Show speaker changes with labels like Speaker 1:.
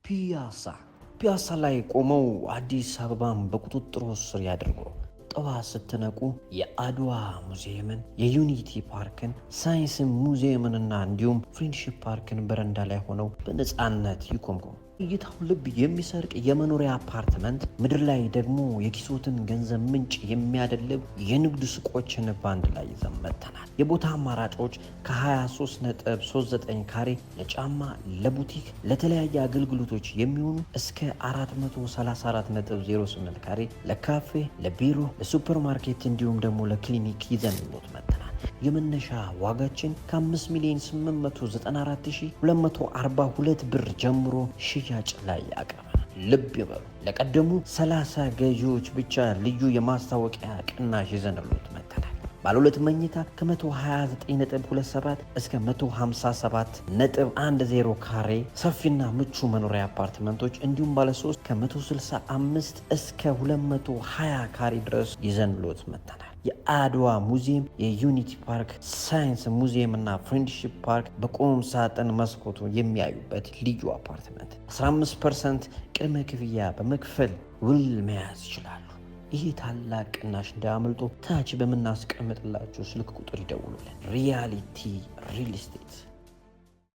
Speaker 1: ፒያሳ ላይ ቆመው አዲስ አበባን በቁጥጥር ስር ያድርጉ። ጠዋት ስትነቁ የአድዋ ሙዚየምን፣ የዩኒቲ ፓርክን፣ ሳይንስ ሙዚየምንና እንዲሁም ፍሬንድሺፕ ፓርክን በረንዳ ላይ ሆነው በነፃነት ይኮምኩሙ። እይታው ልብ የሚሰርቅ የመኖሪያ አፓርትመንት፣ ምድር ላይ ደግሞ የኪሶትን ገንዘብ ምንጭ የሚያደልብ የንግድ ሱቆችን ባንድ ላይ ይዘን መጥተናል። የቦታ አማራጮች ከ23.39 ካሬ ለጫማ፣ ለቡቲክ፣ ለተለያየ አገልግሎቶች የሚሆኑ እስከ 434.08 ካሬ ለካፌ፣ ለቢሮ፣ ለሱፐርማርኬት እንዲሁም ደግሞ ለክሊኒክ ይዘን መጥተናል። የመነሻ ዋጋችን ከ5,894,242 ብር ጀምሮ ሽያጭ ላይ ያቀርበናል። ልብ ይበሉ፣ ለቀደሙ 30 ገዢዎች ብቻ ልዩ የማስታወቂያ ቅናሽ ይዘንሎት መጥተናል። ባለ 2 መኝታ ከ129.27 እስከ 157.10 ካሬ ሰፊና ምቹ መኖሪያ አፓርትመንቶች እንዲሁም ባለ 3 ከ165 እስከ 220 ካሬ ድረስ ይዘንሎት መጥተናል። የአድዋ ሙዚየም፣ የዩኒቲ ፓርክ፣ ሳይንስ ሙዚየም እና ፍሬንድሺፕ ፓርክ በቁም ሳጥን መስኮቱ የሚያዩበት ልዩ አፓርትመንት 15% ቅድመ ክፍያ በመክፈል ውል መያዝ ይችላሉ። ይህ ታላቅ ቅናሽ እንዳያመልጦ ታች በምናስቀምጥላችሁ ስልክ ቁጥር ይደውሉልን። ሪያሊቲ ሪል ስቴት